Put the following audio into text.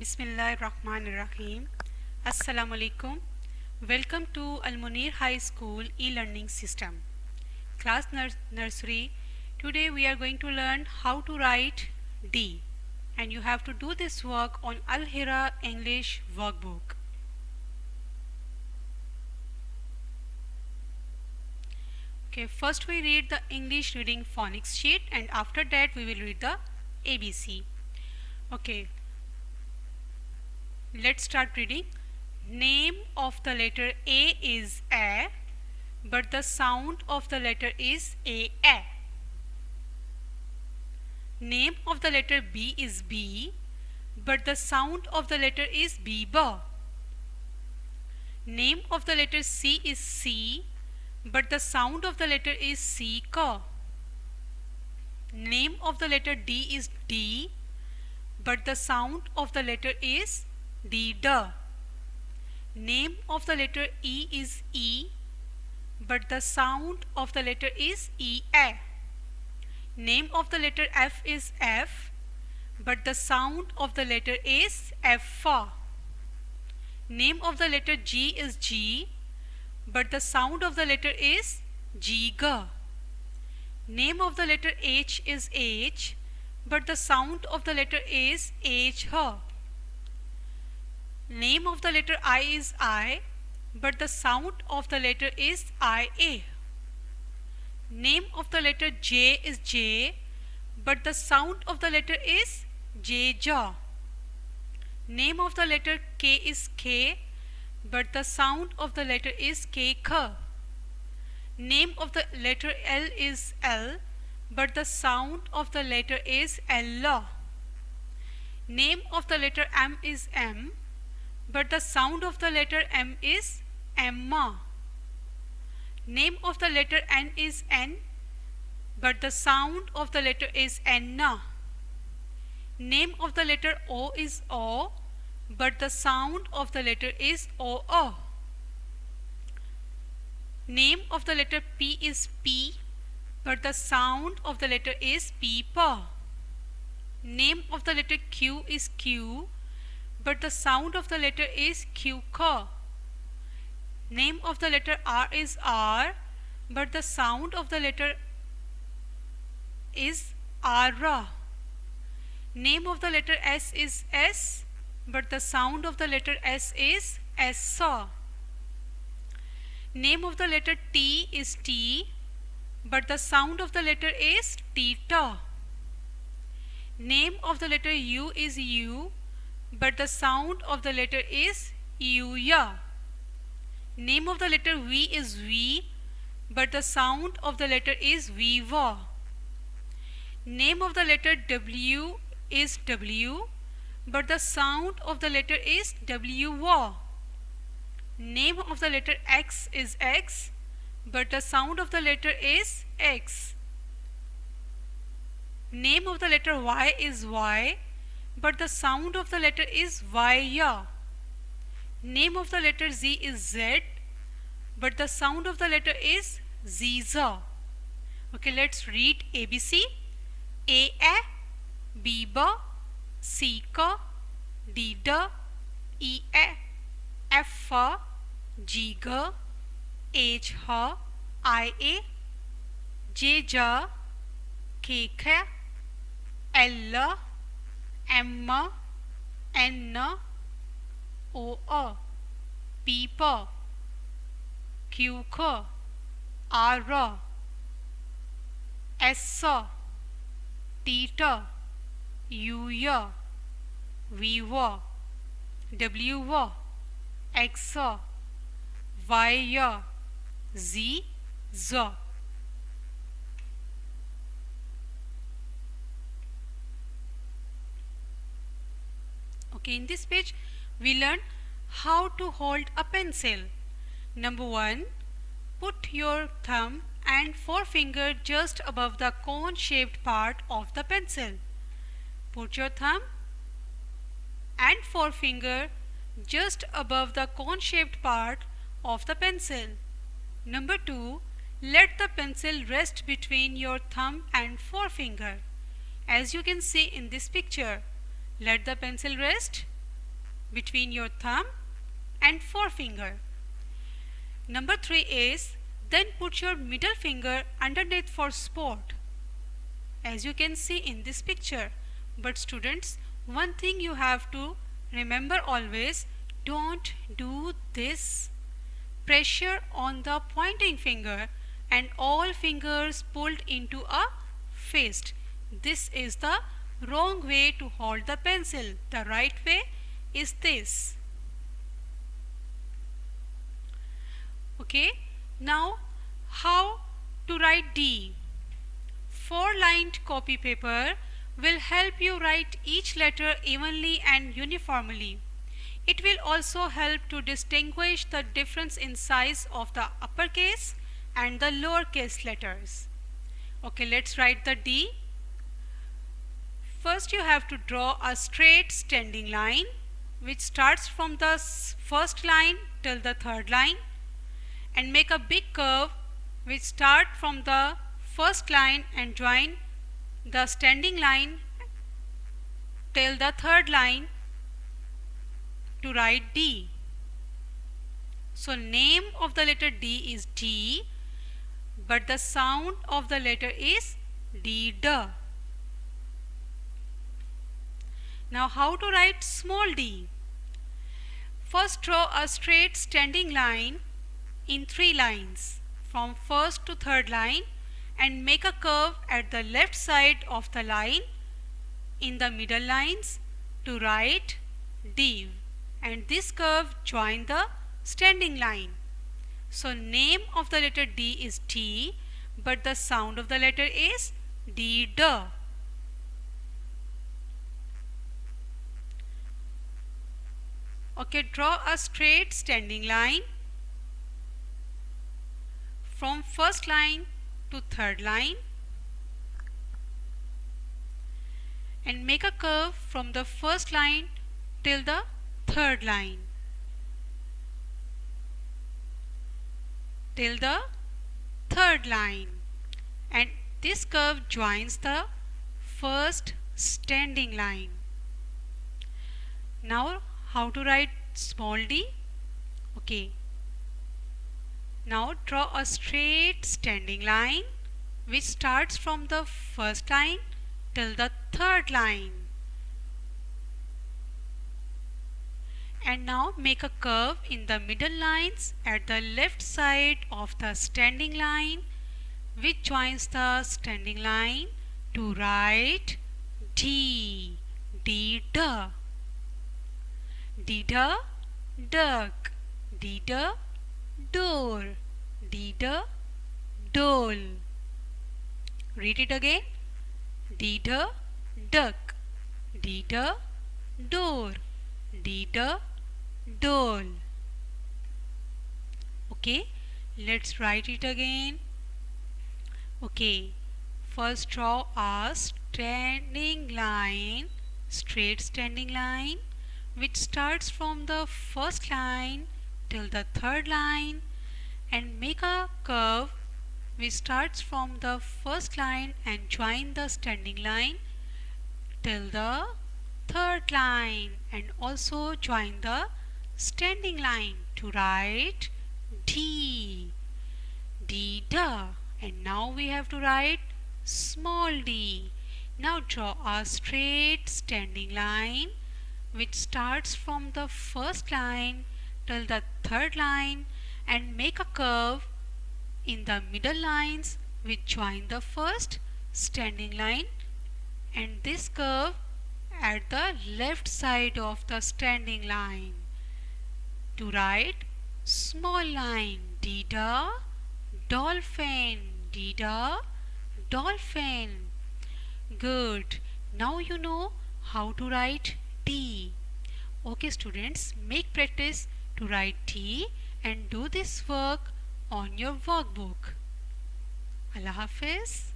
Bismillahirrahmanirrahim. Assalamu alaikum. Welcome to Al Munir High School e-learning system. Class nursery. Today we are going to learn how to write D, and you have to do this work on Al Hira English workbook. Okay, first we read the English reading phonics sheet, and after that we will read the ABC. Okay, let's start reading. Name of the letter A is A, but the sound of the letter is A. Name of the letter B is B, but the sound of the letter is B. Name of the letter C is C, but the sound of the letter is C. Name of the letter D is D, but the sound of the letter is D. Name of the letter E is E, but the sound of the letter is E. Name of the letter F is F, but the sound of the letter is F. Name of the letter G is G, but the sound of the letter is G. Name of the letter H is H, but the sound of the letter is H. Name of the letter I is I, but the sound of the letter is IA. Name of the letter J is J, but the sound of the letter is J. Name of the letter K is K, but the sound of the letter is K. Name of the letter L is L, but the sound of the letter is L. Name of the letter M is M, but the sound of the letter M is M. Name of the letter N is N, but the sound of the letter is N. Name of the letter O is O, but the sound of the letter is O. Name of the letter P is P, but the sound of the letter is P. Name of the letter Q is Q, but the sound of the letter is Q. Name of the letter R is R, but the sound of the letter is R. Name of the letter S is S, but the sound of the letter S is S. Name of the letter T is T, but the sound of the letter is T. Name of the letter U is U, but the sound of the letter is U. Name of the letter V is V, but the sound of the letter is V. Name of the letter W is W, but the sound of the letter is W. Name of the letter X is X, but the sound of the letter is X. Name of the letter Y is Y, but the sound of the letter is Y. Name of the letter Z is Z, but the sound of the letter is Z. Okay, let's read ABC. A, B, C, D, E, F, G, H, I, J, K, L, M, N, O, P, Q, R, S, T, U, V, W, X, Y, Z, Z. Okay, in this page we learn how to hold a pencil. Number 1, put your thumb and forefinger just above the cone shaped part of the pencil. Put your thumb and forefinger just above the cone shaped part of the pencil. Number 2, let the pencil rest between your thumb and forefinger. As you can see in this picture, let the pencil rest between your thumb and forefinger. Number 3 is then put your middle finger underneath for sport, as you can see in this picture. But students, one thing you have to remember always, don't do this. Pressure on the pointing finger and all fingers pulled into a fist. This is the wrong way to hold the pencil. The right way is this. Okay, now how to write D? 4-lined copy paper will help you write each letter evenly and uniformly. It will also help to distinguish the difference in size of the uppercase and the lowercase letters. Okay, let's write the D. First you have to draw a straight standing line which starts from the first line till the third line, and make a big curve which start from the first line and join the standing line till the third line to write D. So name of the letter D is D, but the sound of the letter is D-D. Now how to write small d? First draw a straight standing line in 3 lines from first to third line and make a curve at the left side of the line in the middle lines to write D, and this curve join the standing line. So name of the letter D is D, but the sound of the letter is D-D. Okay, draw a straight standing line from first line to third line and make a curve from the first line till the third line. Till the third line, and this curve joins the first standing line. Now how to write small d? Okay. Now draw a straight standing line which starts from the first line till the third line. And now make a curve in the middle lines at the left side of the standing line which joins the standing line to write D. D-D. D-D, duck. D-D, door. D-D, doll. Read it again. D-D, duck. D-D, door. D-D, doll. Okay, let's write it again. Okay, first draw a standing line, straight standing line which starts from the first line till the third line, and make a curve which starts from the first line and join the standing line till the third line, and also join the standing line to write D. D-D. And now we have to write small d. Now draw a straight standing line which starts from the first line till the third line and make a curve in the middle lines which join the first standing line, and this curve at the left side of the standing line to write small line D-D, dolphin. D-D, dolphin. Good. Now you know how to write D. Okay students, make practice to write D and do this work on your workbook. Allah Hafiz.